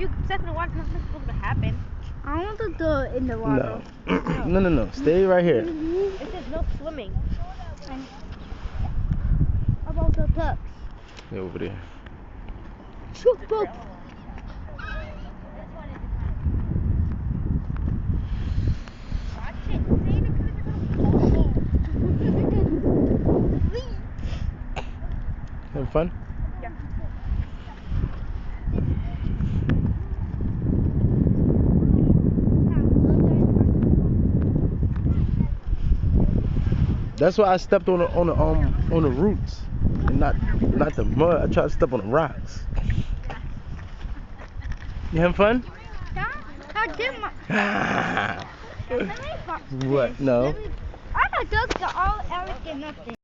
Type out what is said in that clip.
you step in the water, nothing's supposed to happen. I want to do it in the water. No. No. Stay right here. It says no swimming. About the ducks. Stay over there. Shoot, boop. Having fun? Yeah. That's why I stepped on the roots and not the mud. I tried to step on the rocks. You having fun? What? No. I got ducks are all everything nothing.